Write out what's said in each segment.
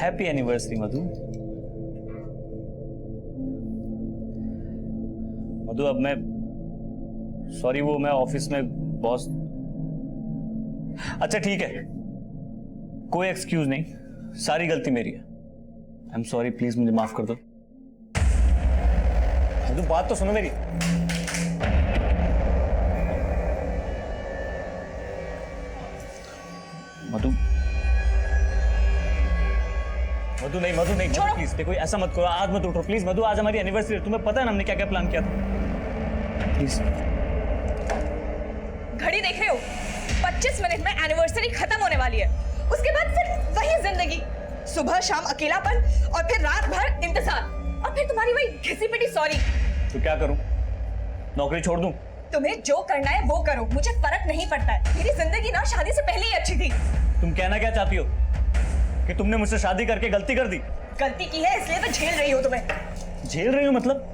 Happy anniversary मधु। मधु अब मैं sorry, वो मैं ऑफिस में बॉस। अच्छा ठीक है, कोई एक्सक्यूज नहीं, सारी गलती मेरी है। आई एम सॉरी, प्लीज मुझे माफ कर दो। मधु बात तो सुनो मेरी। मधु मधु नहीं, मधु नहीं, प्लीज देखो ऐसा मत करो, आज मत उठो प्लीज। मधु आज हमारी एनिवर्सरी है, तुम्हें पता है ना हमने क्या क्या प्लान किया था। प्लीज। घड़ी देख रहे हो? 25 मिनट में एनिवर्सरी खत्म होने वाली है, उसके बाद फिर वही जिंदगी, सुबह शाम अकेलापन और फिर रात भर इंतजार और फिर तुम्हारी वही घिसी पिटी सॉरी। तो क्या करूं? नौकरी छोड़ दूं? तुम्हें जो करना है वो करो, मुझे फर्क नहीं पड़ता है। मेरी जिंदगी ना शादी से पहले ही अच्छी थी। तुम कहना क्या चाहती हो कि तुमने मुझसे शादी करके गलती कर दी? गलती की है इसलिए तो झेल रही हो। तुम्हें झेल रही हो मतलब?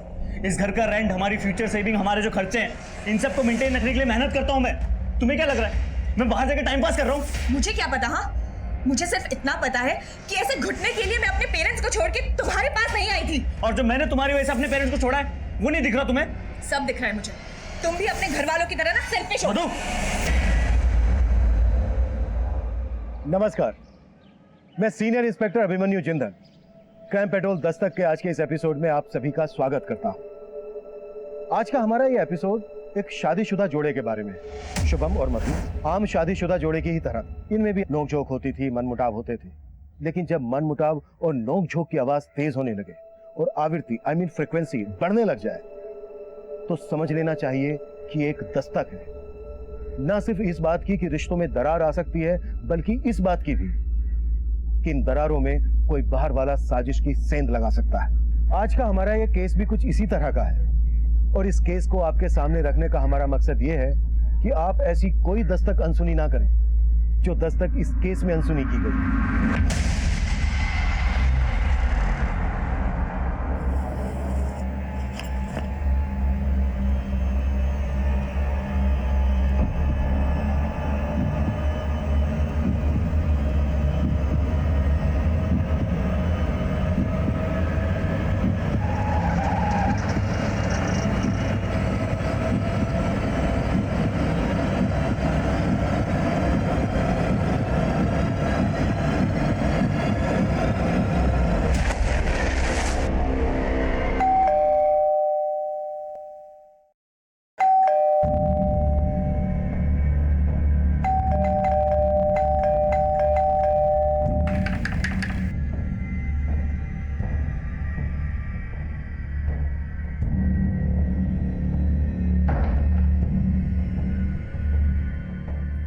इस घर का रेंट, हमारी फ्यूचर सेविंग, हमारे जो खर्चे हैं, इन सब को मेंटेन रखने के लिए मेहनत करता हूं मैं। तुम्हें क्या लग रहा है मैं बाहर जाकर टाइम पास कर रहा हूं? मुझे क्या पता। हाँ, मुझे सिर्फ इतना पता है कि ऐसे घुटने के लिए मैं अपने पेरेंट्स को छोड़ के तुम्हारे पास नहीं आई थी। और जो मैंने तुम्हारी वजह से अपने पेरेंट्स को छोड़ा है वो नहीं दिख रहा तुम्हें? सब दिख रहा है मुझे। तुम भी अपने घर वालों की तरह ना सेल्फिश हो। नमस्कार, मैं senior inspector Abhimanyu Jindal, crime petrol Dastak के आज के इस एपिसोड में आप सभी का स्वागत करता हूं। आज का हमारा ये एपिसोड एक शादीशुदा जोड़े के बारे में। शुभम और मधु आम शादीशुदा जोड़े की ही तरह इनमें भी नोकझोंक होती थी, मनमुटाव होते थे। लेकिन जब मनमुटाव और नोकझोंक की आवाज तेज होने लगे और आवृत्ति आई मीन फ्रीक्वेंसी बढ़ने लग जाए तो समझ लेना चाहिए कि एक दस्तक है। ना सिर्फ इस बात की कि रिश्तों में दरार आ सकती है, बल्कि इस बात की भी कि इन दरारों में कोई बाहर वाला साजिश की सेंध लगा सकता है। आज का हमारा ये केस भी कुछ इसी तरह का है और इस केस को आपके सामने रखने का हमारा मकसद ये है कि आप ऐसी कोई दस्तक अनसुनी ना करें जो दस्तक इस केस में अनसुनी की गई।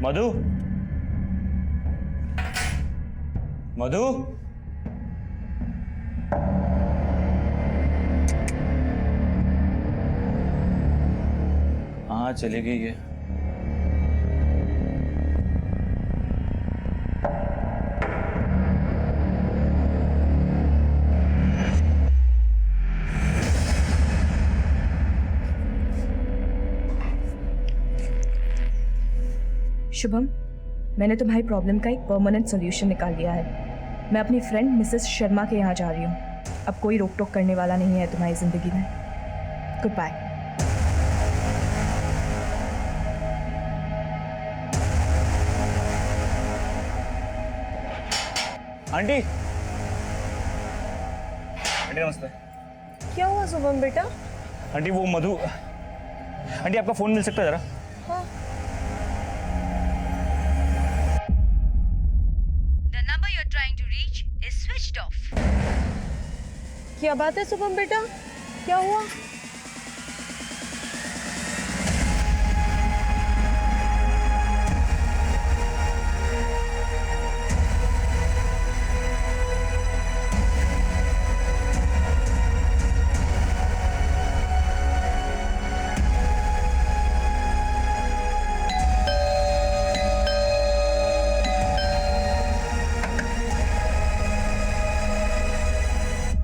मधु, मधु, हाँ चले गई है। शुभम, मैंने तुम्हारी प्रॉब्लम का एक परमानेंट सॉल्यूशन निकाल लिया है। मैं अपनी फ्रेंड मिसेस शर्मा के यहाँ जा रही हूँ। अब कोई रोक टोक करने वाला नहीं है तुम्हारी जिंदगी में। Good bye. आंटी, आंटी नमस्ते। क्या हुआ शुभम बेटा? आंटी वो मधु, आंटी आपका फोन मिल सकता है जरा? हाँ। The number you're trying to reach is switched off. क्या बात है शुभम बेटा, क्या हुआ?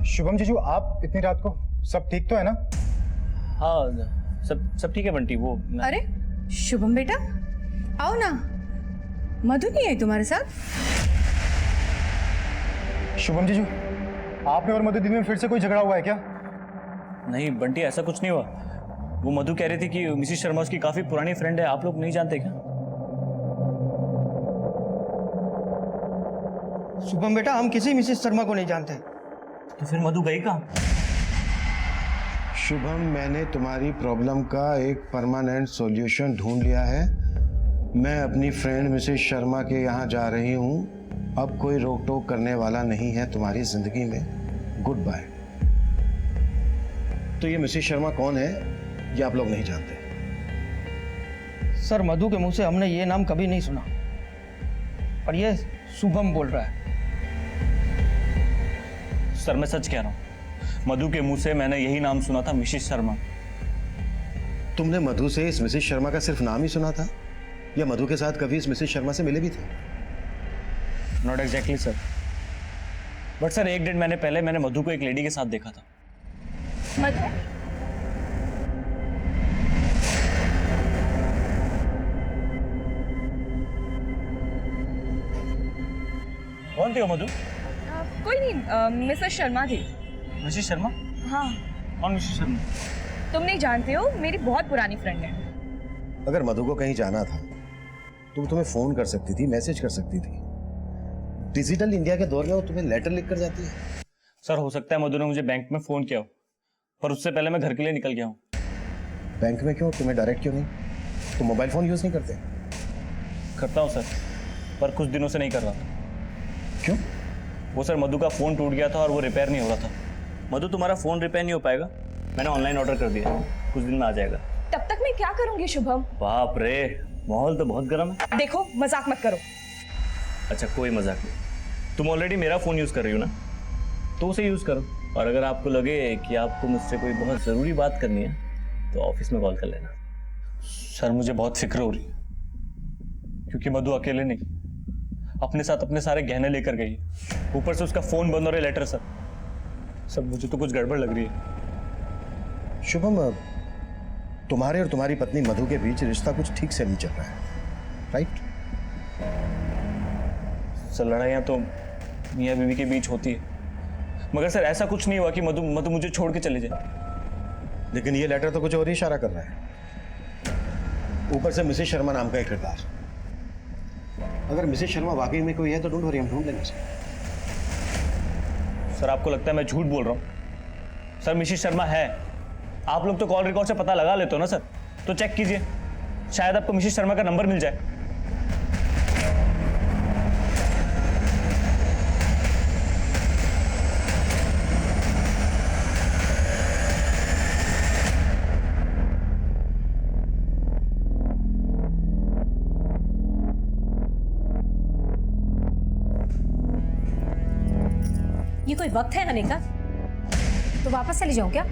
शुभम जीजू, आप इतनी रात को, सब ठीक तो है ना? हाँ सब ठीक है बंटी। वो अरे शुभम बेटा, आओ ना। मधु नहीं आई तुम्हारे साथ? शुभम जीजू, आपने और मधु दीदी में फिर से कोई झगड़ा हुआ है क्या? नहीं बंटी, ऐसा कुछ नहीं हुआ। वो मधु कह रही थी कि मिसिस शर्मा उसकी काफी पुरानी फ्रेंड है, आप लोग नहीं जानते क्या? शुभम बेटा, हम किसी मिसेस शर्मा को नहीं जानते। तो फिर मधु गई कहाँ? शुभम, मैंने तुम्हारी प्रॉब्लम का एक परमानेंट सॉल्यूशन ढूंढ लिया है। मैं अपनी फ्रेंड मिसेस शर्मा के यहाँ जा रही हूँ। अब कोई रोक टोक करने वाला नहीं है तुम्हारी जिंदगी में। Goodbye. तो ये मिसेस शर्मा कौन है ये आप लोग नहीं जानते? सर, मधु के मुंह से हमने ये नाम कभी नहीं सुना, और ये शुभम बोल रहा है। सर मैं सच कह रहा हूँ, मधु के मुंह से मैंने यही नाम सुना था, मिसिस शर्मा। तुमने मधु से इस मिसेस शर्मा का सिर्फ नाम ही सुना था, या मधु के साथ कभी इस मिसेस शर्मा से मिले भी थे? Not exactly sir, but sir एक डेढ़ महीने पहले मैंने मधु को एक लेडी के साथ देखा था। मधु, कौन थी वो मधु? कोई नहीं, मिसेस शर्मा थी। मिसिस शर्मा? हाँ। कौन मिसिस शर्मा? तुम नहीं जानते हो, मेरी बहुत पुरानी फ्रेंड है। अगर मधु को कहीं जाना था तो वो तुम्हें फोन कर सकती थी, मैसेज कर सकती थी। डिजिटल इंडिया के दौर में वो तुम्हें लेटर लिख कर जाती है। सर हो सकता है मधु ने मुझे बैंक में फोन किया हो, पर उससे पहले मैं घर के लिए निकल गया हूँ। बैंक में क्यों? तुम्हें डायरेक्ट क्यों नहीं? तुम मोबाइल फोन यूज नहीं करते? करता हूँ सर, पर कुछ दिनों से नहीं कर रहा था। क्यों? वो सर मधु का फोन टूट गया था और वो रिपेयर नहीं हो रहा था। मधु तुम्हारा फोन रिपेयर नहीं हो पाएगा, मैंने ऑनलाइन ऑर्डर कर दिया, कुछ दिन में आ जाएगा। तब तक मैं क्या करूंगी शुभम? बाप रे, माहौल तो बहुत गर्म है। देखो, मजाक मत करो। अच्छा कोई मजाक नहीं, तुम ऑलरेडी मेरा फोन यूज कर रही हो ना, तो उसे यूज करो। और अगर आपको लगे कि आपको मुझसे कोई बहुत जरूरी बात करनी है तो ऑफिस में कॉल कर लेना। सर मुझे बहुत फिक्र हो रही है, क्योंकि मधु अकेले नहीं, अपने साथ अपने सारे गहने लेकर गई है, ऊपर से उसका फोन बंद हो रहा है, लेटर। सर मुझे तो कुछ गड़बड़ लग रही है। शुभम, तुम्हारे और तुम्हारी पत्नी मधु के बीच रिश्ता कुछ ठीक से नहीं चल रहा है, राइट? सर लड़ाइयाँ तो मियाँ बीवी के बीच होती है, मगर सर ऐसा कुछ नहीं हुआ कि मधु मुझे छोड़ के चले जाए। लेकिन ये लेटर तो कुछ और ही इशारा कर रहा है। ऊपर से मिसेस शर्मा नाम का एक किरदार। अगर मिसेस शर्मा वाकई में कोई है तो डोंट वरी, हम ढूंढ लेंगे। सर आपको लगता है मैं झूठ बोल रहा हूँ? सर मिसेस शर्मा है, आप लोग तो कॉल रिकॉर्ड से पता लगा लेते हो ना सर, तो चेक कीजिए, शायद आपको मिसेस शर्मा का नंबर मिल जाए। ये कोई वक्त है आने का? तो वापस चली जाऊं क्या?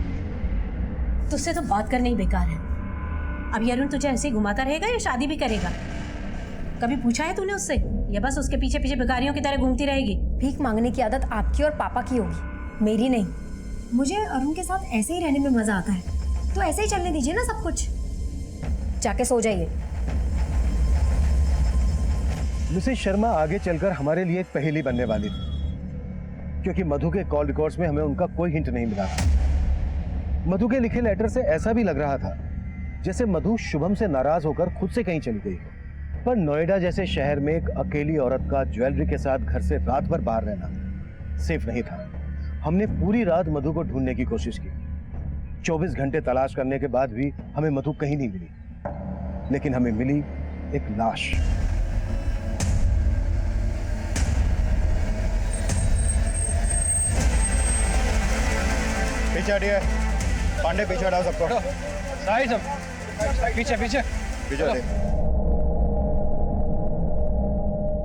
तुझसे तो बात करना ही बेकार है। अब ये अरुण तुझे ऐसे ही घुमाता रहेगा या शादी भी करेगा? कभी पूछा है तूने उससे, या बस उसके पीछे पीछे भिखारियों की तरह घूमती रहेगी? भीख मांगने की आदत आपकी और पापा की होगी, मेरी नहीं। मुझे अरुण के साथ ऐसे ही रहने में मजा आता है, तो ऐसे ही चलने दीजिए ना सब कुछ। जाके सो जाइए। मिसेस शर्मा आगे चलकर हमारे लिए एक पहेली बनने वाली थी, क्योंकि मधु के कॉल रिकॉर्ड्स में हमें उनका कोई हिंट नहीं मिला था। मधु के लिखे लेटर से ऐसा भी लग रहा था जैसे मधु शुभम से नाराज होकर खुद से कहीं चली गई हो। पर नोएडा जैसे शहर में एक अकेली औरत का ज्वेलरी के साथ घर से रात भर बाहर रहना सेफ नहीं था। हमने पूरी रात मधु को ढूंढने की कोशिश की। 24 घंटे तलाश करने के बाद भी हमें मधु कहीं नहीं मिली, लेकिन हमें मिली एक लाश। पीछे हटिए, पांडे पीछे हटाओ सबको। साई सब पीछे पीछे पीछे हटिए।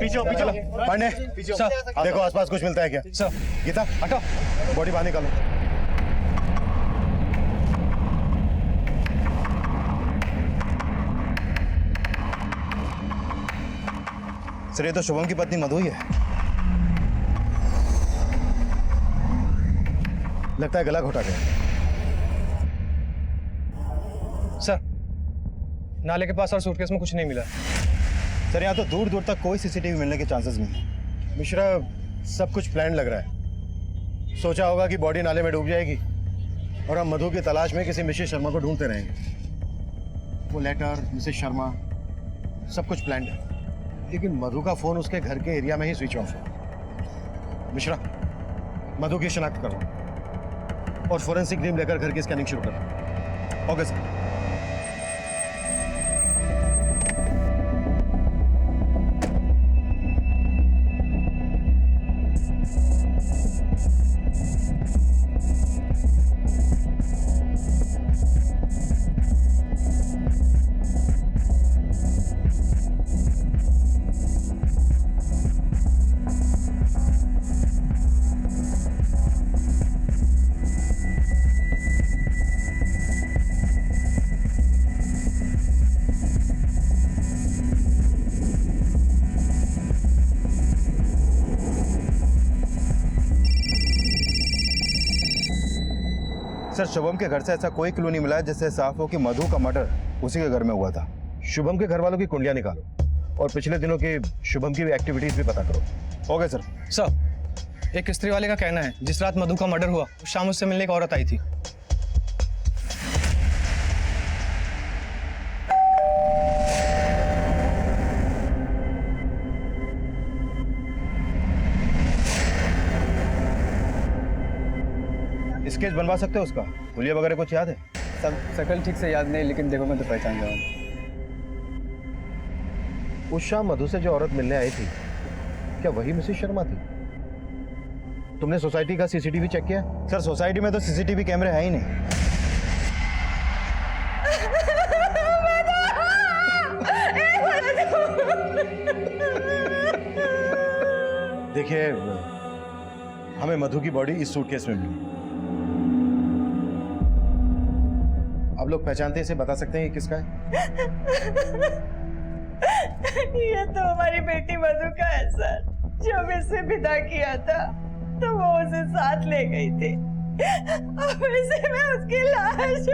पीछे हो, पीछे लो। पांडे देखो आसपास कुछ मिलता है क्या? सर गीता हटो, बॉडी बाहर निकालो। सर ये तो शुभम की पत्नी मधु ही है। लगता है गला घोटा गया। सर, नाले के पास और सूटकेस में कुछ नहीं मिला। सर यहाँ तो दूर दूर तक कोई सीसीटीवी मिलने के चांसेस नहीं है। मिश्रा, सब कुछ प्लान लग रहा है। सोचा होगा कि बॉडी नाले में डूब जाएगी और हम मधु की तलाश में किसी मिसेस शर्मा को ढूंढते रहेंगे। वो लेटर, मिसेस शर्मा, सब कुछ प्लान है, लेकिन मधु का फोन उसके घर के एरिया में ही स्विच ऑफ है। मिश्रा, मधु की शिनाख्त करो और फोरेंसिक टीम लेकर घर की स्कैनिंग शुरू करो। Okay sir. सर, शुभम के घर से ऐसा कोई क्लू नहीं मिला है जिससे साफ हो कि मधु का मर्डर उसी के घर में हुआ था। शुभम के घर वालों की कुंडलियां निकालो और पिछले दिनों की शुभम की एक्टिविटीज भी पता करो। Okay sir. सर, एक स्त्री वाले का कहना है जिस रात मधु का मर्डर हुआ शाम उससे मिलने एक औरत आई थी। स्केच बनवा सकते हो उसका? हुलिया वगैरह कुछ याद है? सब शकल ठीक से याद नहीं, लेकिन देखो मैं तो पहचान जाऊँ। उस शाम मधु से जो औरत मिलने आई थी, क्या वही मिसेस शर्मा थी? तुमने सोसाइटी का सीसीटीवी चेक किया? सर, सोसाइटी में तो सीसीटीवी कैमरे है ही नहीं। देखिए, हमें मधु की बॉडी इस सूटकेस में मिली। आप लोग पहचानते हैं इसे? बता सकते हैं ये किसका है? ये तो हमारी बेटी मधु का है सर। जब इसे विदा किया था तो वो उसे साथ ले गई थी। अब इसे मैं उसकी लाश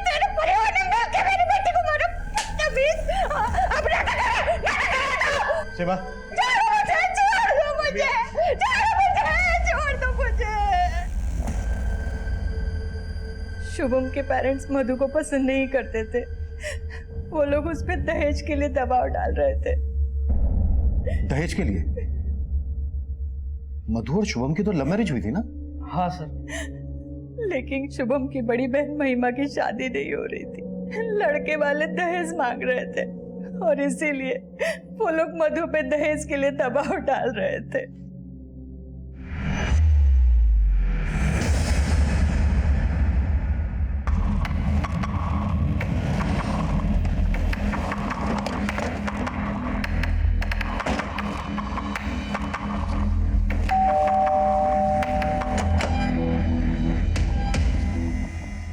तेरे परिवार ने मिलकर मेरी बेटी को मारा। सीमा, शुभम के पेरेंट्स मधु को पसंद नहीं करते थे। वो लोग उस पर दहेज के लिए दबाव डाल रहे थे। दहेज के लिए? मधु और शुभम की तो लव मैरिज हुई थी ना? हाँ सर। लेकिन शुभम की बड़ी बहन महिमा की शादी नहीं हो रही थी। लड़के वाले दहेज मांग रहे थे और इसीलिए वो लोग मधु पे दहेज के लिए दबाव डाल रहे थे।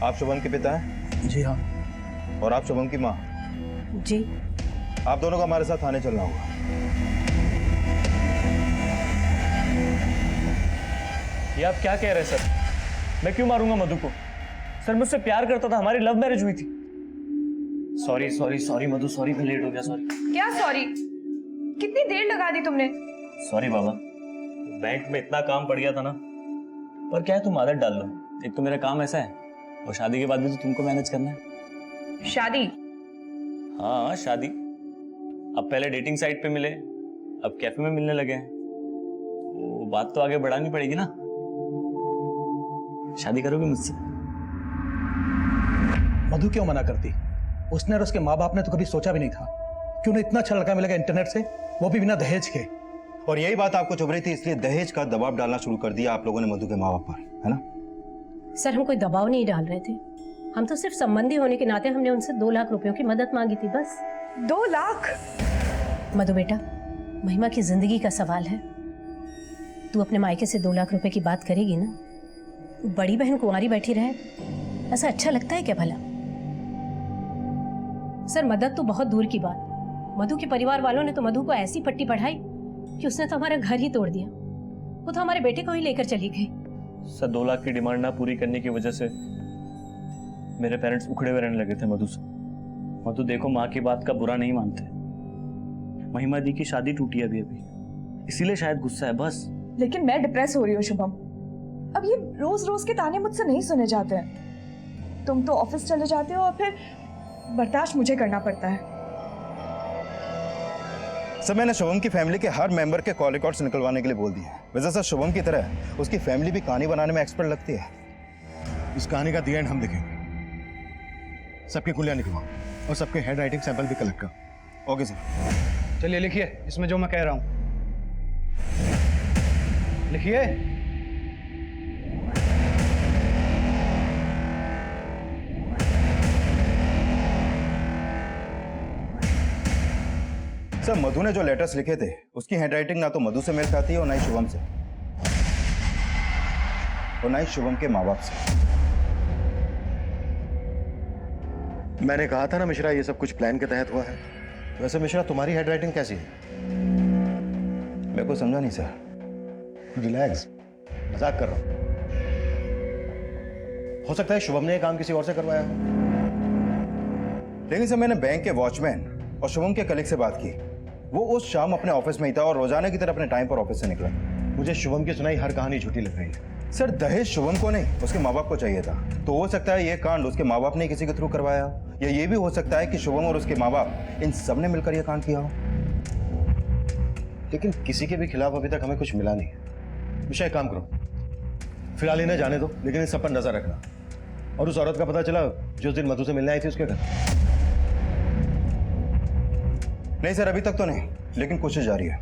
आप शुभम के पिता हैं? जी हाँ। और आप शुभम की माँ? जी। आप दोनों को हमारे साथ थाने चलना होगा। ये आप क्या कह रहे हैं सर? मैं क्यों मारूंगा मधु को? सर, मुझसे प्यार करता था, हमारी लव मैरिज हुई थी। सॉरी सॉरी सॉरी मधु, सॉरी, मैं लेट हो गया, सॉरी। क्या सॉरी? कितनी देर लगा दी तुमने? सॉरी बाबा, बैंक में इतना काम पड़ गया था ना। पर क्या है, तुम आदत डाल लो। एक तो मेरा काम ऐसा है और शादी के बाद भी तो तुमको मैनेज करना है। शादी? हाँ, शादी। अब पहले डेटिंग साइट पे मिले, अब कैफे में मिलने लगे हैं। वो बात तो आगे बढ़ानी पड़ेगी ना। शादी करोगे मुझसे? मधु क्यों मना करती? उसने और उसके माँ बाप ने तो कभी सोचा भी नहीं था कि उन्हें इतना अच्छा लड़का मिलेगा इंटरनेट से, वो भी बिना दहेज के। और यही बात आपको चुभ रही थी, इसलिए दहेज का दबाव डालना शुरू कर दिया आप लोगों ने मधु के माँ बाप पर, है ना? सर, हम कोई दबाव नहीं डाल रहे थे। हम तो सिर्फ संबंधी होने के नाते हमने उनसे 2 लाख रुपयों की मदद मांगी थी, बस। 2 लाख? मधु बेटा, महिमा की जिंदगी का सवाल है। तू अपने मायके से 2 लाख रुपए की बात करेगी ना? बड़ी बहन कुंवारी बैठी रहे, ऐसा अच्छा लगता है क्या भला? सर, मदद तो बहुत दूर की बात, मधु के परिवार वालों ने तो मधु को ऐसी पट्टी पढ़ाई कि उसने तो हमारा घर ही तोड़ दिया। वो तो हमारे बेटे को ही लेकर चली गई। सर, 2 लाख की डिमांड ना पूरी करने की वजह से मेरे पेरेंट्स उखड़े हुए रहने लगे थे मधु से। मधु देखो, माँ की बात का बुरा नहीं मानते। महिमा दी की शादी टूटी अभी अभी, इसीलिए शायद गुस्सा है बस। लेकिन मैं डिप्रेस हो रही हूँ शुभम। अब ये रोज रोज के ताने मुझसे नहीं सुने जाते हैं। तुम तो ऑफिस चले जाते हो और फिर बर्दाश्त मुझे करना पड़ता है। सर मैंने शुभम की फैमिली के हर मेंबर के कॉल रिकॉर्ड्स निकलवाने के लिए बोल दिया। वैसे सर शुभम की तरह उसकी फैमिली भी कहानी बनाने में एक्सपर्ट लगती है। इस कहानी का दी एंड हम लिखेंगे। सबकी कुलियां निकलवाओ और सबके हैंड राइटिंग सैंपल भी कलेक्ट करो। Okay sir. चलिए लिखिए इसमें जो मैं कह रहा हूं, लिखिए। सर मधु ने जो लेटर्स लिखे थे उसकी हैंडराइटिंग ना तो मधु से मेल खाती है और ना ही शुभम से, और ना ही शुभम के माँ बाप से। मैंने कहा था ना मिश्रा, ये सब कुछ प्लान के तहत हुआ है। वैसे मिश्रा तुम्हारी हैंडराइटिंग कैसी है? मेरे को समझा नहीं सर। रिलैक्स, मजाक कर रहा हूं। हो सकता है शुभम ने ये काम किसी और से करवाया हो। लेकिन सर मैंने बैंक के वॉचमैन और शुभम के कलीग से बात की। वो उस शाम अपने ऑफिस में ही था और रोजाना की तरह अपने टाइम पर ऑफिस से निकला। मुझे शुभम की सुनाई हर कहानी झूठी लग रही है। सर दहेज शुभम को नहीं, उसके माँ बाप को चाहिए था। तो हो सकता है ये कांड उसके माँ बाप ने किसी के थ्रू करवाया, या ये भी हो सकता है कि शुभम और उसके माँ बाप इन सब ने मिलकर यह कांड किया हो। लेकिन किसी के भी खिलाफ अभी तक हमें कुछ मिला नहीं है। मिश्रा एक काम करो, फिलहाल इन्हें जाने दो, लेकिन इस सब पर नजर रखना। और उस औरत का पता चला जो उस दिन मधु से मिलने आई थी उसके घर? नहीं सर अभी तक तो नहीं, लेकिन कोशिश जारी है।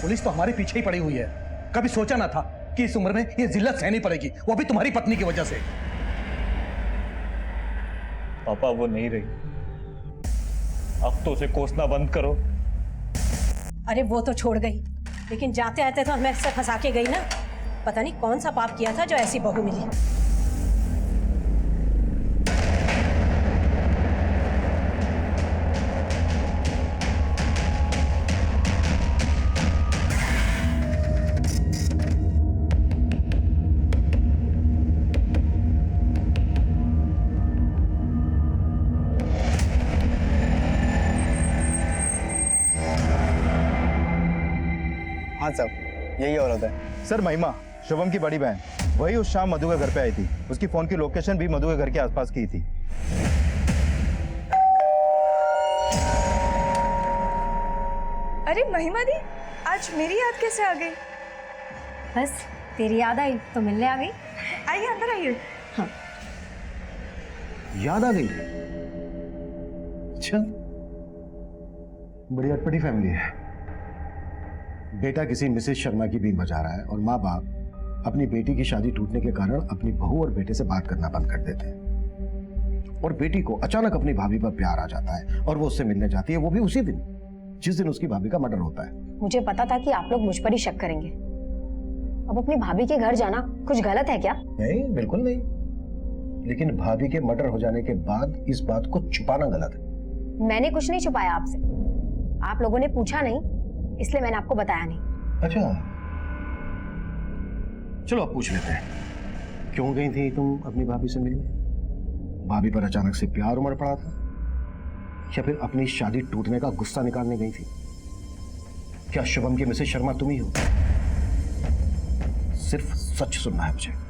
पुलिस तो हमारे पीछे ही पड़ी हुई है। कभी सोचा ना था कि इस उम्र में ये जिल्लत सहनी पड़ेगी, वो भी तुम्हारी पत्नी की वजह से। पापा वो नहीं रही, अब तो उसे कोसना बंद करो। अरे वो तो छोड़ गई, लेकिन जाते आते तो हमें ऐसे फंसा के गई ना। पता नहीं कौन सा पाप किया था जो ऐसी बहू मिली। हाँ साहब यही औरत है। सर महिमा शुभम की बड़ी बहन, वही उस शाम मधु के घर पे आई थी। उसकी फोन की लोकेशन भी मधु के घर के आसपास की थी। अरे महिमा दी, आज मेरी याद कैसे आ गई? बस तेरी याद आई तो मिलने आ गई। आइए अंदर आइए। हाँ याद आ गई? अच्छा, बड़ी अटपटी फैमिली है। बेटा किसी मिसेस शर्मा की बीन बजा रहा है और माँ बाप अपनी बेटी की शादी टूटने के कारण अपनी बहू और बेटे से बात करना बंद कर देते हैं। और बेटी को अचानक अपनी भाभी पर प्यार आ जाता है और वो उससे मिलने जाती है, वो भी उसी दिन जिस दिन उसकी भाभी का मर्डर होता है। मुझे पता था कि आप लोग मुझ पर ही शक करेंगे। अब अपनी भाभी के घर जाना कुछ गलत है क्या? नहीं, बिल्कुल नहीं। लेकिन भाभी के मर्डर हो जाने के बाद इस बात को छुपाना गलत है। मैंने कुछ नहीं छुपाया आपसे। आप लोगों ने पूछा नहीं, इसलिए मैंने आपको बताया नहीं। अच्छा, चलो अब पूछ लेते हैं, क्यों गई थी तुम अपनी भाभी से मिलने? भाभी पर अचानक से प्यार उमड़ पड़ा था, या फिर अपनी शादी टूटने का गुस्सा निकालने गई थी? क्या शुभम की मिसेस शर्मा तुम ही हो? सिर्फ सच सुनना है मुझे।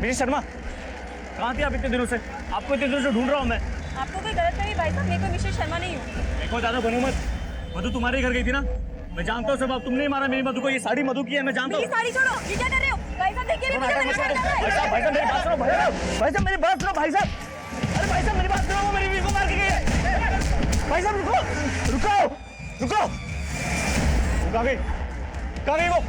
मिसेस शर्मा कहाँ थी आप इतने दिनों से? आपको इतने दिनों से ढूंढ रहा हूँ मैं। आपको कोई गलत नहीं भाई साहब, मैं कोई मिसेस शर्मा नहीं हूँ। देखो ज्यादा बनो मत, मधु तुम्हारे घर गई थी ना, मैं जानता हूँ सब। आप तुमने ही मारा मेरी मधु को, ये साड़ी मधु की है, मैं जानता हूँ। मेरी साड़ी छोड़ो, ये क्या कर रहे हो भाई साहब? देखिए भाई साहब मेरी बात सुनो, भाई साहब मेरी बात सुनो, भाई साहब। अरे भाई साहब मेरी बात सुनो, वो मेरी बीवी को मार के गई है। भाई साहब रुको रुको रुको, कहाँ गई? कहाँ गई वो?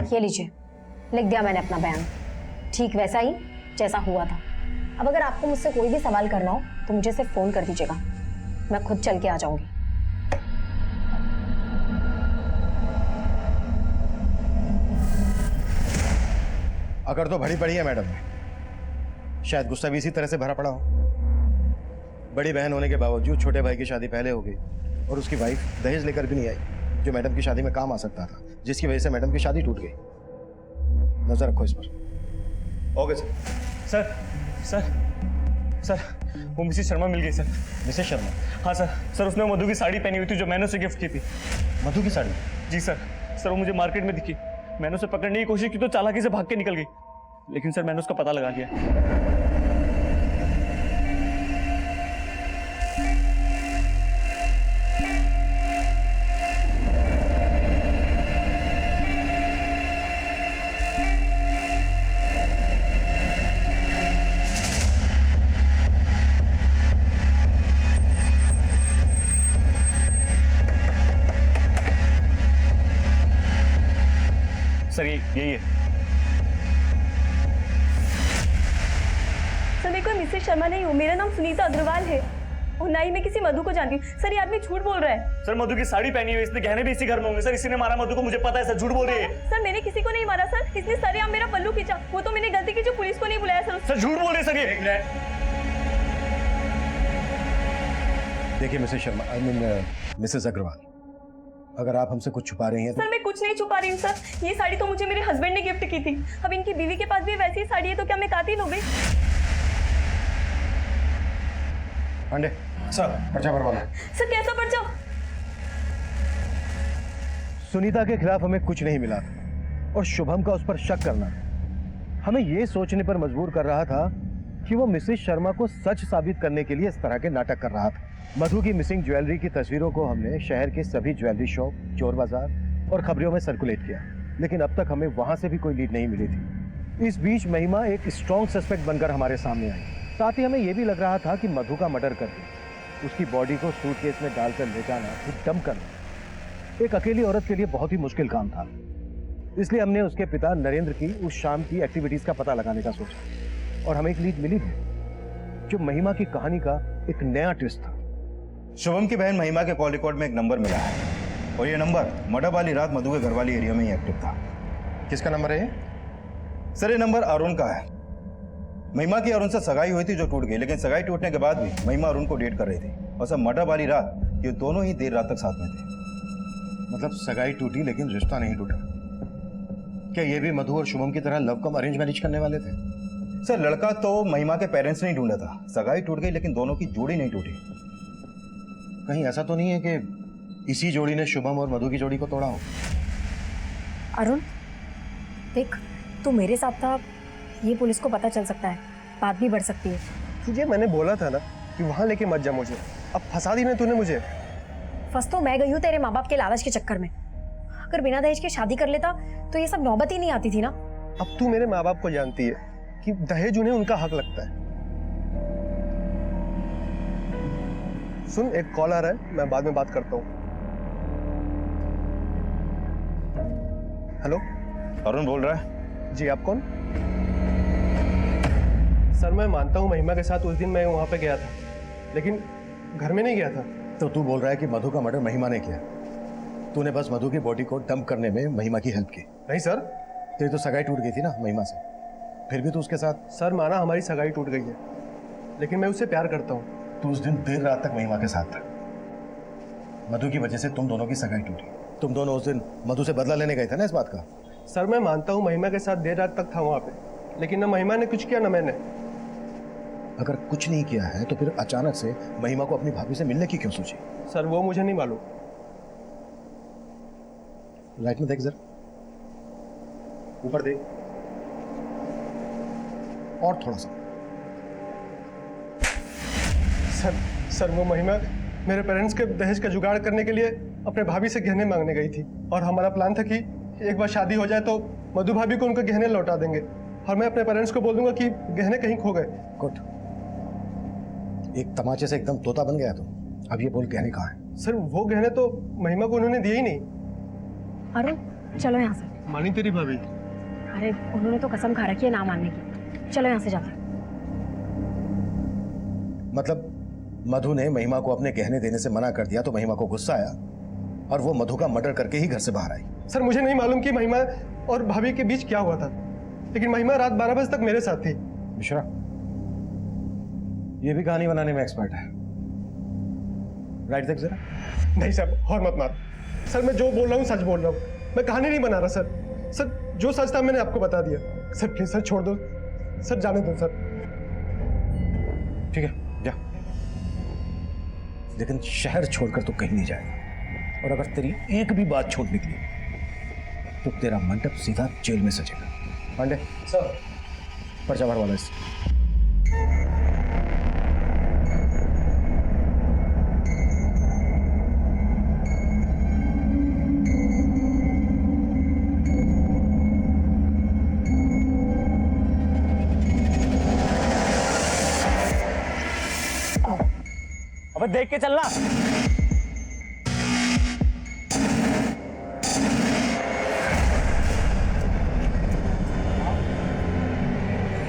ये लीजिए, लिख दिया मैंने अपना बयान, ठीक वैसा ही जैसा हुआ था। अब अगर आपको मुझसे कोई भी सवाल करना हो तो मुझे सिर्फ फोन कर दीजिएगा, मैं खुद चल के आ जाऊंगी। अगर तो भरी पड़ी है मैडम ने, शायद गुस्सा भी इसी तरह से भरा पड़ा हो। बड़ी बहन होने के बावजूद छोटे भाई की शादी पहले हो गई और उसकी वाइफ दहेज लेकर भी नहीं आई, जो मैडम की शादी में काम आ सकता था, जिसकी वजह से मैडम की शादी टूट गई। नजर रखो इस पर। Okay sir. Sir sir sir वो मिसेस शर्मा मिल गई सर। मिसेस शर्मा? हाँ सर। सर उसने मधु की साड़ी पहनी हुई थी जो मैंने उसे गिफ्ट की थी। मधु की साड़ी? जी सर। सर वो मुझे मार्केट में दिखी, मैंने उसे पकड़ने की कोशिश की तो चालाकी से भाग के निकल गई, लेकिन सर मैंने उसका पता लगा लिया। सर यही है। सर मैं कोई मिसेस शर्मा नहीं हूँ, मेरा नाम सुनीता अग्रवाल है और ना ही मैं किसी मधु को जानती हूँ। सर ये आदमी झूठ बोल रहा है। सर मधु की साड़ी पहनी हुई, इसने गहने भी इसी घर में होंगे। सर इसी ने मारा मधु को, मुझे पता है सर, झूठ बोल रही है। सर मैंने किसी को नहीं मारा सर, इसने सरेआम मेरा पल्लू खींचा, वो तो मैंने गलती की जो पुलिस को नहीं बुलाया सर। सर झूठ बोल रहे सर ये। देखिए Mrs Sharma, I mean Mrs Agarwal, अगर आप हमसे कुछ छुपा रही हैं तो... सर मैं कुछ नहीं छुपा रही हूँ सर, ये साड़ी तो मुझे मेरे हस्बैंड ने गिफ्ट की थी। अब इनकी बीवी के पास भी वैसी ही साड़ी है तो क्या मैं कातिल हो गई? पांडे सर, पर्चा भरवा लो। सर कैसा पर्चा? सुनीता के खिलाफ हमें कुछ नहीं मिला और शुभम का उस पर शक करना हमें यह सोचने पर मजबूर कर रहा था कि वो मिसेस शर्मा को सच साबित करने के लिए इस तरह के नाटक कर रहा था। मधु की मिसिंग ज्वेलरी की तस्वीरों को हमने शहर के सभी ज्वेलरी शॉप, चोर बाजार और खबरों में सर्कुलेट किया, लेकिन अब तक हमें वहां से भी कोई लीड नहीं मिली थी। इस बीच महिमा एक स्ट्रॉन्ग सस्पेक्ट बनकर हमारे सामने आई। साथ ही हमें यह भी लग रहा था कि मधु का मर्डर करके उसकी बॉडी को सूटकेस में डालकर ले जाना, फिर डंप करना एक अकेली औरत के लिए बहुत ही मुश्किल काम था। इसलिए हमने उसके पिता नरेंद्र की उस शाम की एक्टिविटीज का पता लगाने का सोचा और हमें एक लीड मिली है जो महिमा की कहानी का एक नया ट्विस्ट था। शुभम की बहन महिमा के कॉल रिकॉर्ड में एक नंबर मिला है और ये नंबर मर्डर वाली रात मधु के घर वाली एरिया में ही एक्टिव था। किसका नंबर है ये? सर ये नंबर अरुण का है। महिमा की अरुण से सगाई हुई थी जो टूट गई, लेकिन सगाई टूटने के बाद भी महिमा अरुण को डेट कर रही थी और सब मर्डर वाली रात ये दोनों ही देर रात तक साथ में थे। मतलब सगाई टूटी लेकिन रिश्ता नहीं टूटा। क्या ये भी मधु और शुभम की तरह लव कम अरेंज मैरिज करने वाले थे? सर लड़का तो महिमा के पेरेंट्स ने ही ढूंढा था, सगाई टूट गई लेकिन दोनों की जोड़ी नहीं टूटी। कहीं ऐसा तो नहीं है कि इसी जोड़ी ने शुभम और मधु की जोड़ी को तोड़ा हो? अरुण देख, तू मेरे साथ था, ये पुलिस को पता चल सकता है, बात भी बढ़ सकती है। तुझे मैंने बोला था ना कि वहां लेके मत जा मुझे, अब फंसा दी ना तूने मुझे। फंस तो मैं गई हूँ तेरे माँ बाप के लालच के चक्कर में। अगर बिना दहेज के शादी कर लेता तो ये सब नौबत ही नहीं आती थी ना। अब तू मेरे माँ बाप को जानती है कि दहेज उन्हें उनका हक लगता है। सुन, एक कॉल आ रहा है, मैं बाद में बात करता हूँ। हेलो, अरुण बोल रहा है। जी आप कौन? सर मैं मानता हूँ महिमा के साथ उस दिन मैं वहां पे गया था, लेकिन घर में नहीं गया था। तो तू बोल रहा है कि मधु का मर्डर महिमा ने किया? तूने बस मधु की बॉडी को डंप करने में महिमा की हेल्प की? नहीं सर। तेरी तो सगाई टूट गई थी ना महिमा से, फिर भी तू उसके साथ? सर माना हमारी सगाई टूट गई है, लेकिन मैं उससे प्यार करता हूँ। तू उस दिन देर रात तक महिमा के साथ था, मधु की वजह से तुम दोनों की सगाई टूटी। तुम दोनों उस दिन मधु से बदला लेने गए थे ना इस बात का? सर मैं मानता हूँ महिमा के साथ देर रात तक था वहां पे, लेकिन ना महिमा ने कुछ किया ना मैंने। अगर कुछ नहीं किया है तो फिर अचानक से महिमा को अपनी भाभी से मिलने की क्यों सोची? सर वो मुझे नहीं मालूम। लाइट में देख जरा, ऊपर देख। और थोड़ा सा। सर वो महिमा मेरे पेरेंट्स के दहेज का जुगाड़ करने के लिए अपने भाभी से गहने मांगने गई थी और हमारा प्लान था कि एक बार शादी हो जाए तो मधु भाभी को उनके गहने लौटा देंगे और मैं अपने पेरेंट्स को बोल दूंगा कि गहने कहीं खो गए। गुड, एक तमाचे से एकदम तोता बन गया तो। अब ये बोल गहने कहाँ है? सर वो गहने तो महिमा को उन्होंने दिए ही नहीं। अरुण चलो यहाँ से। मानी तेरी भाभी? अरे उन्होंने तो कसम खा रखी है ना मानने की। चलो यहाँ से जाते। मतलब मधु ने महिमा को अपने गहने देने से मना कर दिया तो महिमा को गुस्सा आया और वो मधु का मर्डर करके ही घर से बाहर आई। सर मुझे नहीं मालूम कि महिमा और भाभी के बीच क्या हुआ था, लेकिन महिमा रात 12 बजे तक मेरे साथ थी। मिश्रा, ये भी कहानी बनाने में एक्सपर्ट है। राइट देख जरा। नहीं सर, और मत मार सर, मैं जो बोल रहा हूँ सच बोल रहा हूँ, मैं कहानी नहीं बना रहा सर। सर जो सच था मैंने आपको बता दिया। सर प्लीज सर छोड़ दो सर, जाने दो सर। ठीक है जा, लेकिन शहर छोड़कर तो कहीं नहीं जाएगा, और अगर तेरी एक भी बात छूट निकली तो तेरा मंडप सीधा जेल में सजेगा। पांडे सर, पर्चा भरवा लो इससे। अबे देख के चलना।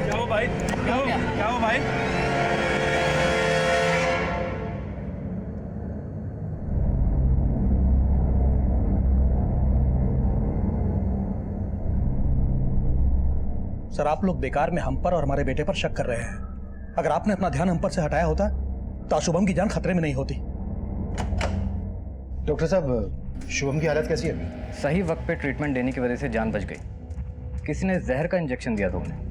क्या हो भाई? क्या हो भाई? सर आप लोग बेकार में हम पर और हमारे बेटे पर शक कर रहे हैं। अगर आपने अपना ध्यान हम पर से हटाया होता तो शुभम की जान खतरे में नहीं होती। डॉक्टर साहब, शुभम की हालत कैसी है अभी? सही वक्त पे ट्रीटमेंट देने की वजह से जान बच गई। किसी ने जहर का इंजेक्शन दिया था उन्हें।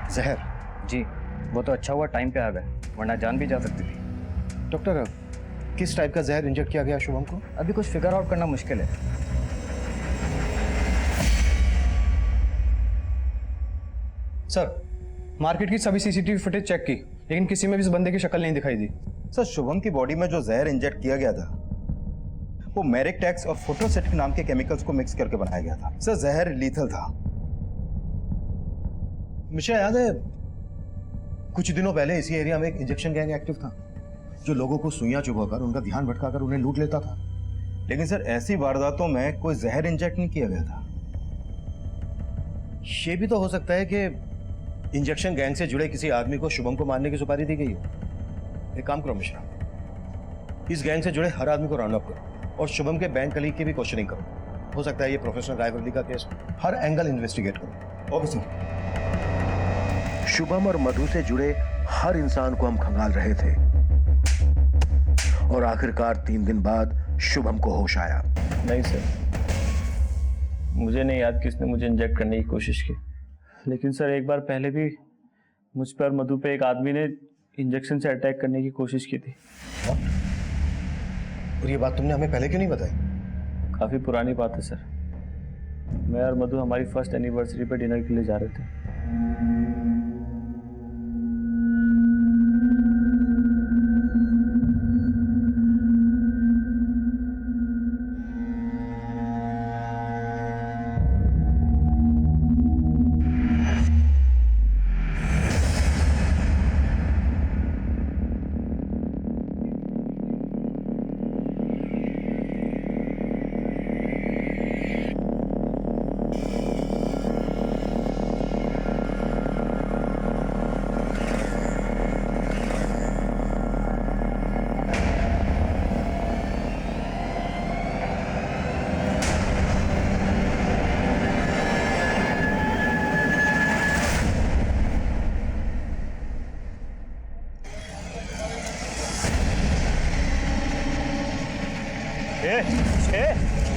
जहर? जी, वो तो अच्छा हुआ टाइम पे आ गए, वरना जान भी जा सकती थी। डॉक्टर, किस टाइप का जहर इंजेक्ट किया गया शुभम को? अभी कुछ फिगर आउट करना मुश्किल है। सर, मार्केट की सभी सीसीटीवी फुटेज चेक की, लेकिन किसी में भी इस बंदे की शक्ल नहीं दिखाई दी। सर शुभम की बॉडी में जो जहर इंजेक्ट किया गया था वो मेरिकटेक्स और फोटोसेटिक नाम के केमिकल्स को मिक्स करके बनाया गया था। सर जहर लीथल था। मुझे याद है कुछ दिनों पहले इसी एरिया में एक इंजेक्शन गैंग एक्टिव था जो लोगों को सुइयां चुभाकर उनका ध्यान भटकाकर उन्हें लूट लेता था। लेकिन सर ऐसी वारदातों में कोई जहर इंजेक्ट नहीं किया गया था। ये भी तो हो सकता है कि इंजेक्शन गैंग से जुड़े किसी आदमी को शुभम को मारने की सुपारी दी गई हो। एक काम करो मिश्रा, इस गैंग से जुड़े हर आदमी को राउंड अप करो और शुभम के बैंक कलीग की भी क्वेश्चनिंग करो। हो सकता है ये प्रोफेशनल राइवलरी का केस, हर एंगल इन्वेस्टिगेट करो। Okay sir. शुभम और मधु से जुड़े हर इंसान को हम खंगाल रहे थे और आखिरकार 3 दिन बाद शुभम को होश आया। नहीं सर, मुझे नहीं याद किसने मुझे इंजेक्ट करने की कोशिश की, लेकिन सर एक बार पहले भी मुझ पर मधु पे एक आदमी ने इंजेक्शन से अटैक करने की कोशिश की थी। और ये बात तुमने हमें पहले क्यों नहीं बताई? काफ़ी पुरानी बात है सर। मैं और मधु हमारी फर्स्ट एनिवर्सरी पे डिनर के लिए जा रहे थे।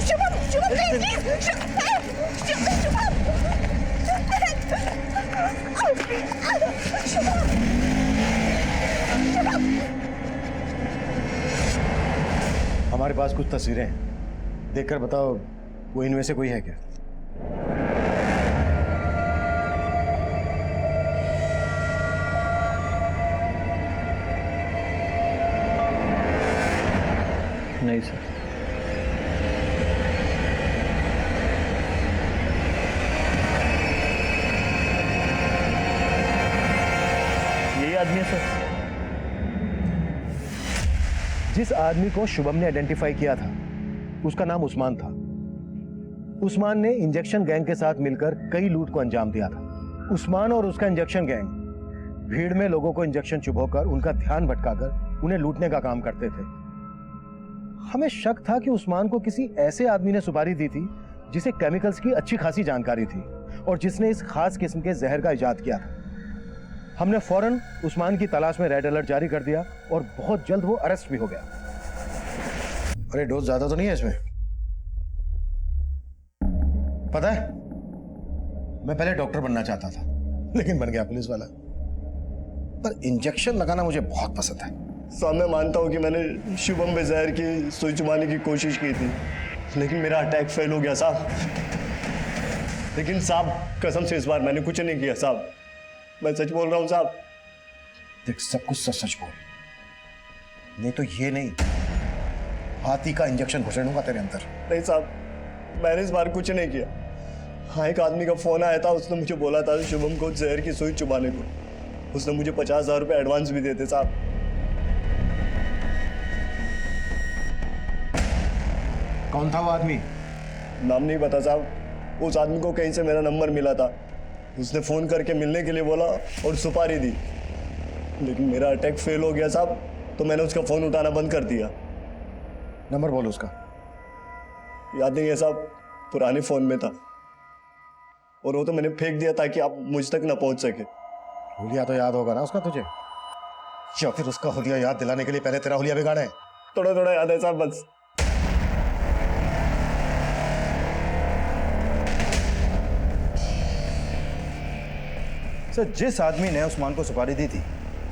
शुभम, शुभम प्लीज, हमारे पास कुछ तस्वीरें हैं, देखकर बताओ वो इनमें से कोई है क्या? नहीं सर। यही आदमी है सर। जिस आदमी को शुभम ने आइडेंटिफाई किया था उसका नाम उस्मान था। उस्मान ने इंजेक्शन गैंग के साथ मिलकर कई लूट को अंजाम दिया था। उस्मान और उसका इंजेक्शन गैंग भीड़ में लोगों को इंजेक्शन चुभोकर उनका ध्यान भटकाकर उन्हें लूटने का काम करते थे। हमें शक था कि उस्मान को किसी ऐसे आदमी ने सुपारी दी थी जिसे केमिकल्स की अच्छी खासी जानकारी थी और जिसने इस खास किस्म के जहर का इजाद किया था। हमने फौरन उस्मान की तलाश में रेड अलर्ट जारी कर दिया और बहुत जल्द वो अरेस्ट भी हो गया। अरे डोज ज्यादा तो नहीं है इसमें? पता है, मैं पहले डॉक्टर बनना चाहता था लेकिन बन गया पुलिस वाला। पर इंजेक्शन लगाना मुझे बहुत पसंद है। साहब मैं मानता हूँ कि मैंने शुभम में जहर की सुई चुबाने की कोशिश की थी, लेकिन मेरा अटैक फेल हो गया साहब। लेकिन साहब कसम से इस बार मैंने कुछ नहीं किया साहब, मैं सच बोल रहा हूँ साहब। देख, सब कुछ सच सच बोल, नहीं तो ये नहीं, हाथी का इंजेक्शन घुसे दूंगा तेरे अंदर। नहीं साहब, मैंने इस बार कुछ नहीं किया। हाँ, एक आदमी का फोन आया था, उसने मुझे बोला था शुभम को जहर की सुई चुबाने को। उसने मुझे 50,000 रुपये एडवांस भी देते साहब। कौन था वो आदमी? नाम नहीं पता साहब। उस आदमी को कहीं से मेरा नंबर मिला था, उसने फोन करके मिलने के लिए बोला और सुपारी दी, लेकिन मेरा अटैक फेल हो गया साहब, तो मैंने उसका फोन उठाना बंद कर दिया। नंबर बोलो उसका। याद नहीं है साहब, पुराने फोन में था और वो तो मैंने फेंक दिया ताकि आप मुझ तक ना पहुंच सके। हुलिया तो याद होगा ना उसका तुझे, या फिर उसका हुलिया याद दिलाने के लिए पहले तेरा हुलिया बिगाड़े? थोड़ा थोड़ा याद है साहब बस। सर, जिस आदमी ने उस्मान को सुपारी दी थी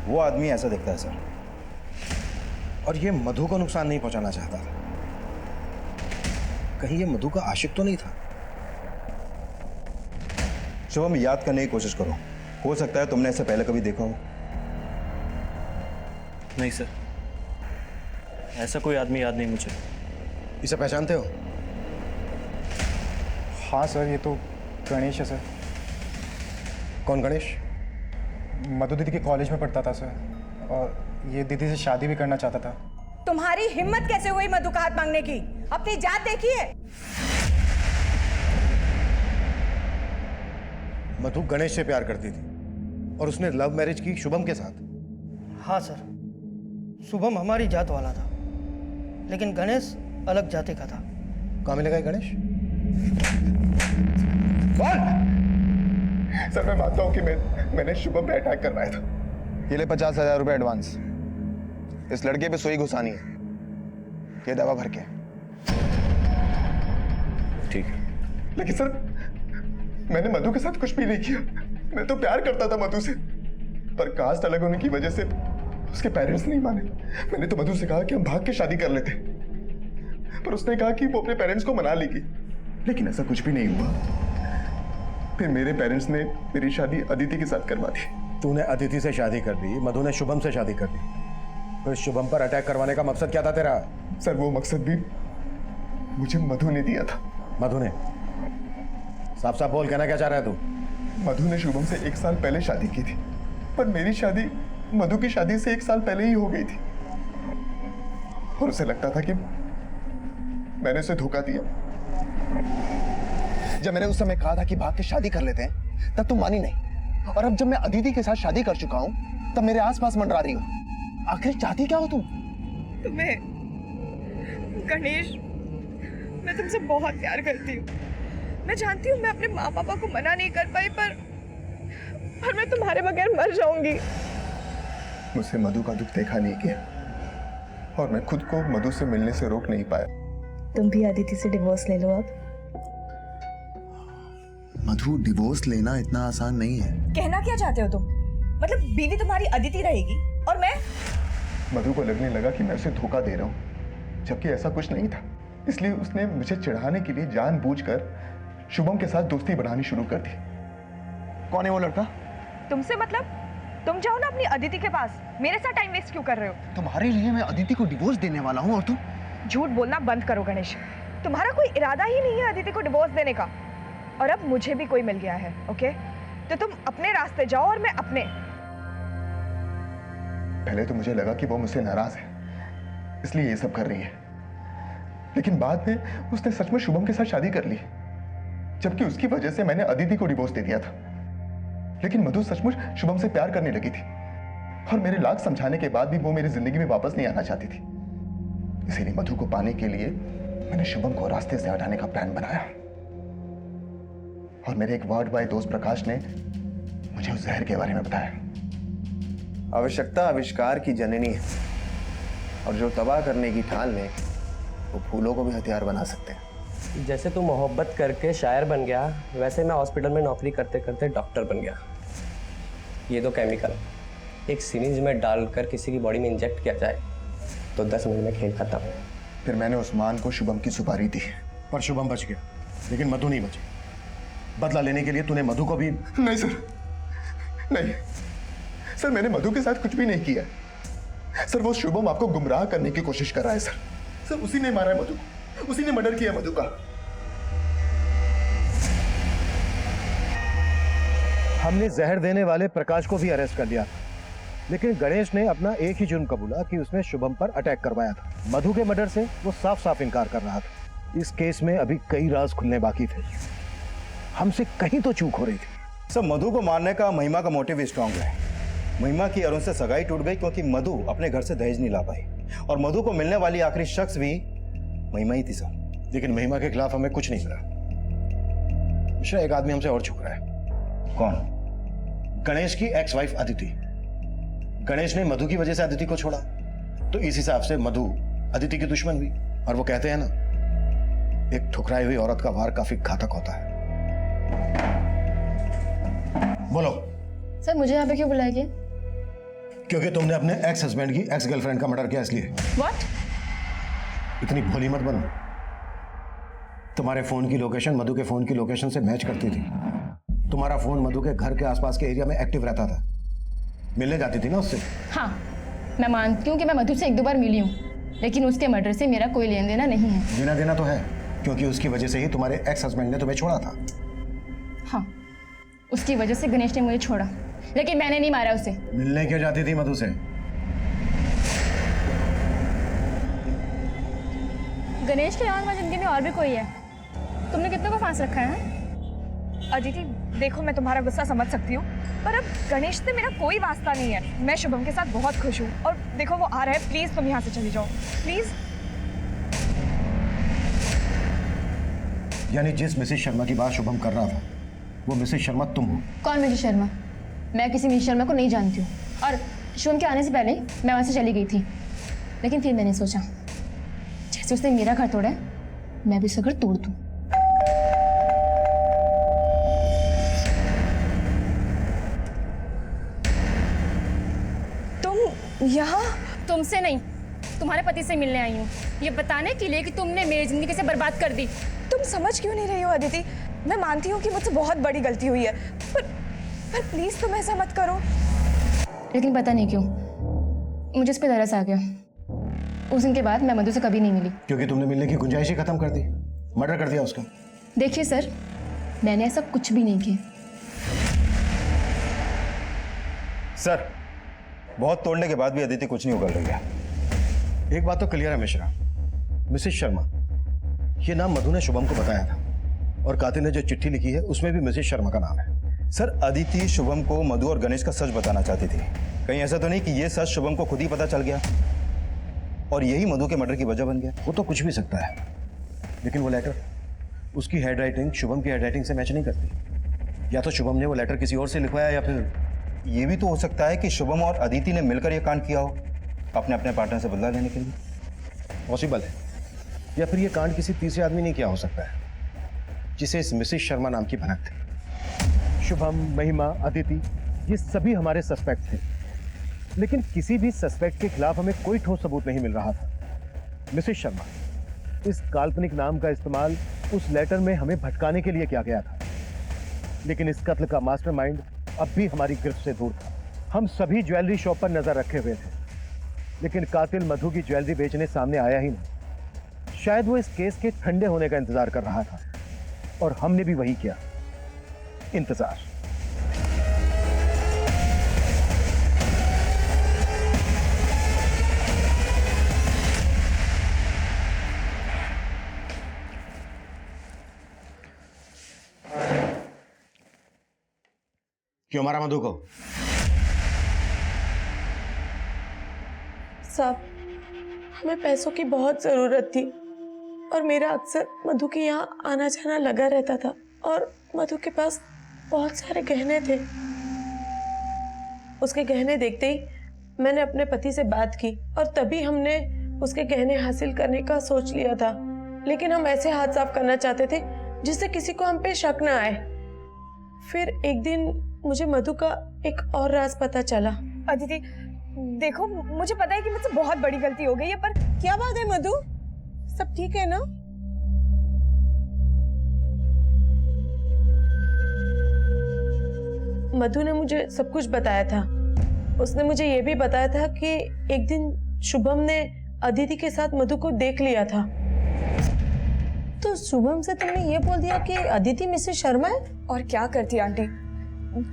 वो आदमी ऐसा दिखता है सर। और ये मधु को नुकसान नहीं पहुंचाना चाहता था। कहीं ये मधु का आशिक तो नहीं था? शुभम, याद करने की कोशिश करो, हो सकता है तुमने ऐसे पहले कभी देखा हो। नहीं सर, ऐसा कोई आदमी याद नहीं मुझे। इसे पहचानते हो? हाँ सर, ये तो गणेश है सर। कौन गणेश? मधु दीदी के कॉलेज में पढ़ता था सर, और ये दीदी से शादी भी करना चाहता था। तुम्हारी हिम्मत कैसे हुई मधु का हाथ मांगने की? अपनी जात देखिए। मधु गणेश से प्यार करती थी और उसने लव मैरिज की शुभम के साथ। हाँ सर, शुभम हमारी जात वाला था, लेकिन गणेश अलग जाति का था। कहाँ मिलेगा ये गणेश? सर मैं मानता हूँ कि मैंने शुभम पे अटैक करवाया था। ये ले 50,000 रुपए एडवांस। इस लड़के पे सुई घुसानी है, ये दवा भर के। ठीक है। लेकिन सर मैंने मधु के साथ कुछ भी नहीं किया। मैं तो प्यार करता था मधु से, पर कास्ट अलग होने की वजह से उसके पेरेंट्स नहीं माने। मैंने तो मधु से कहा कि हम भाग के शादी कर लेते, पर उसने कहा कि वो अपने पेरेंट्स को मना लेगी, लेकिन ऐसा कुछ भी नहीं हुआ। फिर मेरे पेरेंट्स ने मेरी शादी अदिति के साथ करवा दी। तूने अदिति से शादी कर दी, मधु ने शुभम से शादी कर दी, तो शुभम पर अटैक करवाने का मकसद क्या था तेरा? सर वो मकसद भी मुझे मधु ने दिया था। मधु ने? साफ साफ बोल, कहना क्या चाह रहा है तू? मधु ने शुभम से 1 साल पहले शादी की थी, पर मेरी शादी मधु की शादी से 1 साल पहले ही हो गई थी, और उसे लगता था कि मैंने उसे धोखा दिया। जब मैंने उस समय कहा था कि भाग के शादी कर लेते हैं, तब तुम मानी नहीं, और अब जब मैं अदिति के साथ शादी कर चुका हूं तब मेरे आसपास मंडरा रही हो। आखिर चाहती क्या हो तुम? तुम्हें गणेश, मैं तुमसे बहुत प्यार करती हूँ। मैं जानती हूँ मैं अपने माँ पापा को मना नहीं कर पाई, पर मैं तुम्हारे बगैर मर जाऊंगी। मुझसे मधु का दुख देखा नहीं गया, और मैं खुद को मधु से मिलने से रोक नहीं पाया। तुम भी अदिति से डिवोर्स ले लो अब। मधु, डिवोर्स लेना इतना आसान नहीं है। कहना क्या चाहते हो तुम? मतलब बीवी तुम्हारी अदिति रहेगी और मैं? मधु को लगने लगा कि मैं उसे धोखा दे रहा हूँ, जबकि ऐसा कुछ नहीं था। इसलिए उसने मुझे चिढ़ाने के लिए जानबूझकर शुभम के साथ दोस्ती बनानी शुरू कर दी। कौन है वो लड़का? तुमसे मतलब? तुम जाओ ना अपनी अदिति के पास, मेरे साथ टाइम वेस्ट क्यों कर रहे हो? तुम्हारे लिए मैं अदिति को डिवोर्स देने वाला हूँ और तुम? झूठ बोलना बंद करो गणेश। तुम्हारा कोई इरादा ही नहीं है अदिति को डिवोर्स देने का, और अब मुझे भी कोई मिल गया है। ओके, तो तुम अपने रास्ते जाओ और मैं अपने। पहले तो मुझे लगा कि वो मुझसे नाराज है, इसलिए ये सब कर रही है, लेकिन बाद में उसने सच में शुभम के साथ शादी कर ली, जबकि उसकी वजह से मैंने अदिति को डिवोर्स दे दिया था। लेकिन मधु सचमुच शुभम से प्यार करने लगी थी और मेरे लाख समझाने के बाद भी वो मेरी जिंदगी में वापस नहीं आना चाहती थी। इसीलिए मधु को पाने के लिए मैंने शुभम को रास्ते से हटाने का प्लान बनाया और मेरे एक वार्ड बॉय दोस्त प्रकाश ने मुझे उस जहर के बारे में बताया। आवश्यकता आविष्कार की जननी है और जो तबाह करने की ठान ले वो फूलों को भी हथियार बना सकते हैं। जैसे तू मोहब्बत करके शायर बन गया, वैसे मैं हॉस्पिटल में नौकरी करते करते डॉक्टर बन गया। ये दो केमिकल एक सिरिंज में डालकर किसी की बॉडी में इंजेक्ट किया जाए तो 10 मिनट में खेल खत्म। फिर मैंने उस्मान को शुभम की सुपारी दी, पर शुभम बच गया, लेकिन मधु नहीं बची। बदला लेने के लिए तूने मधु को भी... नहीं सर, नहीं सर, मैंने मधु के साथ कुछ भी नहीं किया सर। वो शुभम आपको गुमराह करने की कोशिश कर रहा है सर। सर उसी ने मारा है मधु को, उसी ने मर्डर किया मधु का। हमने जहर देने वाले प्रकाश को भी अरेस्ट कर लिया, लेकिन गणेश ने अपना एक ही जुर्म कबूला कि उसने शुभम पर अटैक करवाया था। मधु के मर्डर से वो साफ साफ इनकार कर रहा था। इस केस में अभी कई राज खुलने बाकी थे, हमसे कहीं तो चूक हो रही थी। सब मधु को मारने का महिमा का मोटिव भी स्ट्रांग है। महिमा की अरुण से सगाई टूट गई क्योंकि मधु अपने घर से दहेज नहीं ला पाई और मधु को मिलने वाली आखिरी शख्स भी महिमा ही थी सर। लेकिन महिमा के खिलाफ हमें कुछ नहीं मिला। मिश्रा, एक आदमी हमसे और छुप रहा है। कौन? गणेश की एक्स वाइफ अदिति। गणेश ने मधु की वजह से अदिति को छोड़ा, तो इस हिसाब से मधु अदिति की दुश्मन हुई। और वो कहते हैं ना, एक ठुकराई हुई औरत का वार काफी घातक होता है। बोलो सर, मुझे यहाँ पे क्यों बुलाया गया? क्योंकि तुमने अपने एक्स हस्बैंड की एक्स गर्लफ्रेंड का मर्डर किया, इसलिए। What? इतनी भोली मत बनो। तुम्हारे फोन की लोकेशन मधु के फोन की लोकेशन से मैच करती थी। तुम्हारा फोन मधु के घर के आसपास के एरिया में एक्टिव रहता था। मिलने जाती थी ना उससे। हाँ, मैं मानती हूँ कि मैं मधु से 1-2 बार मिली हूँ, लेकिन उसके मर्डर से मेरा कोई लेन देना नहीं है। लेना देना तो है, क्योंकि उसकी वजह से ही तुम्हारे एक्स हस्बैंड ने तुम्हें छोड़ा था। हाँ, उसकी वजह से गणेश ने मुझे छोड़ा, लेकिन मैंने नहीं मारा उसे। मिलने क्यों जाती थी मधु से? गणेश के अलावा जिंदगी में और भी कोई है। तुमने कितने को फांस रखा है? अदिति, देखो मैं तुम्हारा गुस्सा समझ सकती हूँ, पर अब गणेश से मेरा कोई वास्ता नहीं है। मैं शुभम के साथ बहुत खुश हूँ और देखो वो आ रहा है। प्लीज तुम यहाँ से चली जाओ, प्लीज। यानी जिस मिसेस शर्मा की बात शुभम कर रहा था, वो मिसेस शर्मा तुम हो? कौन मिसेस शर्मा? मैं किसी मिसेस शर्मा को नहीं जानती हूँ और शुभम के आने से पहले मैं वहाँ से चली गई थी। लेकिन फिर मैंने सोचा, जैसे उसने मेरा घर तोड़ा है, मैं भी उसका घर तोड़ दूँ। यहाँ? तुमसे नहीं, तुम्हारे पति से मिलने आई हूँ, ये बताने के लिए कि तुमने मेरी जिंदगी कैसे बर्बाद कर दी। तुम समझ क्यों नहीं रही हो अदिति? मैं मानती हूँ कि मुझसे बहुत बड़ी गलती हुई है, पर प्लीज तुम ऐसा मत करो। लेकिन पता नहीं क्यों मुझे इस पे तरस आ गया। उस दिन के बाद मैं मधु से कभी नहीं मिली। क्योंकि तुमने मिलने की गुंजाइश ही खत्म कर दी, मर्डर कर दिया उसका। देखिए सर, मैंने ऐसा कुछ भी नहीं किया। सर, बहुत तोड़ने के बाद भी अदिति कुछ नहीं उगल रही है। एक बात तो क्लियर है मिश्रा, मिसेस शर्मा, ये नाम मधु ने शुभम को बताया था और कातिल ने जो चिट्ठी लिखी है उसमें भी मिसेस शर्मा का नाम है। सर, अदिति शुभम को मधु और गणेश का सच बताना चाहती थी। कहीं ऐसा तो नहीं कि ये सच शुभम को खुद ही पता चल गया और यही मधु के मर्डर की वजह बन गया? वो तो कुछ भी सकता है, लेकिन वो लेटर, उसकी हैंडराइटिंग शुभम की हैंडराइटिंग से मैच नहीं करती। या तो शुभम ने वो लेटर किसी और से लिखवाया, या फिर ये भी तो हो सकता है कि शुभम और अदिति ने मिलकर ये कांड किया हो, अपने अपने पार्टनर से बदला लेने के लिए। पॉसिबल है। या फिर ये कांड किसी तीसरे आदमी ने किया हो सकता है, जिसे इस मिसेस शर्मा नाम की भनक थी। शुभम, महिमा, अदिति, ये सभी हमारे सस्पेक्ट थे, लेकिन किसी भी सस्पेक्ट के खिलाफ हमें कोई ठोस सबूत नहीं मिल रहा था। मिसेस शर्मा, इस काल्पनिक नाम का इस्तेमाल उस लेटर में हमें भटकाने के लिए किया गया था, लेकिन इस कत्ल का मास्टरमाइंड अब भी हमारी गिरफ्त से दूर था। हम सभी ज्वेलरी शॉप पर नजर रखे हुए थे, लेकिन कातिल मधु की ज्वेलरी बेचने सामने आया ही नहीं। शायद वो इस केस के ठंडे होने का इंतजार कर रहा था और हमने भी वही किया, इंतजार। क्यों मारा मधु को? साहब, हमें पैसों की बहुत ज़रूरत थी और मेरा अक्सर मधु के यहाँ आना जाना लगा रहता था और मधु के पास बहुत सारे गहने थे। उसके गहने देखते ही मैंने अपने पति से बात की और तभी हमने उसके गहने हासिल करने का सोच लिया था, लेकिन हम ऐसे हाथ साफ करना चाहते थे जिससे किसी को हम पे शक ना आए। फिर एक दिन मुझे मधु का एक और राज पता चला। अदिति, देखो, मुझे पता है कि मुझसे बहुत बड़ी गलती हो गई है, पर क्या बात है मधु, सब ठीक है ना? मधु ने मुझे सब कुछ बताया था। उसने मुझे ये भी बताया था कि एक दिन शुभम ने अदिति के साथ मधु को देख लिया था। तो शुभम से तुमने ये बोल दिया कि अदिति मिसेस शर्मा है? और क्या करती आंटी,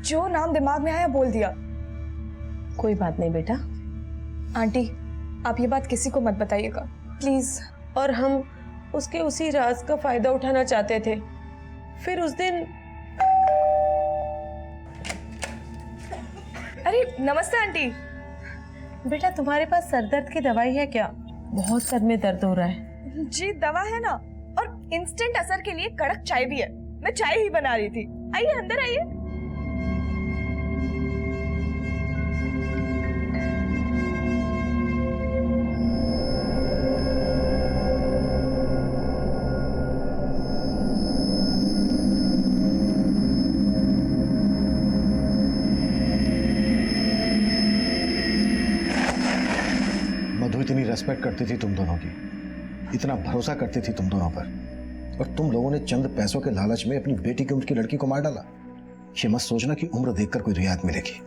जो नाम दिमाग में आया बोल दिया। कोई बात नहीं बेटा। आंटी, आप ये बात किसी को मत बताइएगा प्लीज। और हम उसके उसी राज का फायदा उठाना चाहते थे। फिर उस दिन, अरे नमस्ते आंटी। बेटा तुम्हारे पास सरदर्द की दवाई है क्या? बहुत सर में दर्द हो रहा है। जी दवा है ना, और इंस्टेंट असर के लिए कड़क चाय भी है। मैं चाय ही बना रही थी। आइए अंदर आइए। मधु इतनी रेस्पेक्ट करती थी तुम दोनों की, इतना भरोसा करती थी तुम दोनों पर, और तुम लोगों ने चंद पैसों के लालच में अपनी बेटी की उम्र की लड़की को मार डाला। ये मत सोचना कि उम्र देखकर कोई रियायत मिलेगी।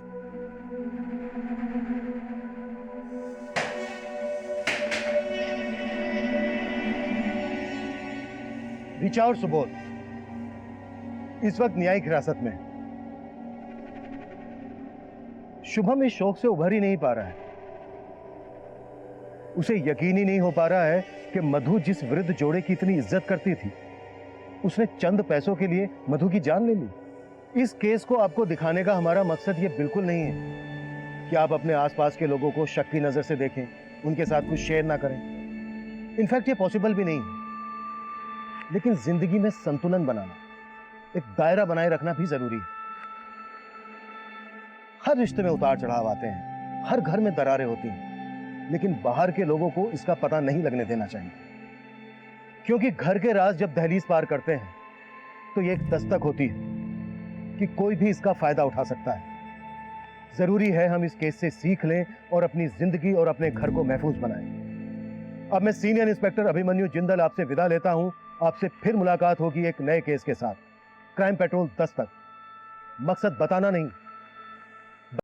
ऋचा और सुबोध इस वक्त न्यायिक हिरासत में। शुभम इस शौक से उभर ही नहीं पा रहा है। उसे यकीन ही नहीं हो पा रहा है कि मधु जिस वृद्ध जोड़े की इतनी इज्जत करती थी, उसने चंद पैसों के लिए मधु की जान ले ली। इस केस को आपको दिखाने का हमारा मकसद ये बिल्कुल नहीं है कि आप अपने आसपास के लोगों को शक की नजर से देखें, उनके साथ कुछ शेयर ना करें। इनफैक्ट ये पॉसिबल भी नहीं है। लेकिन जिंदगी में संतुलन बनाना, एक दायरा बनाए रखना भी जरूरी है। हर रिश्ते में उतार चढ़ाव आते हैं, हर घर में दरारें होती हैं, लेकिन बाहर के लोगों को इसका पता नहीं लगने देना चाहिए, क्योंकि घर के राज जब दहलीज पार करते हैं तो ये एक दस्तक होती है कि कोई भी इसका फायदा उठा सकता है। जरूरी है हम इस केस से सीख लें और अपनी जिंदगी और अपने घर को महफूज बनाएं। अब मैं सीनियर इंस्पेक्टर अभिमन्यु जिंदल आपसे विदा लेता हूं। आपसे फिर मुलाकात होगी एक नए केस के साथ। क्राइम पेट्रोल 10 तक। मकसद बताना नहीं,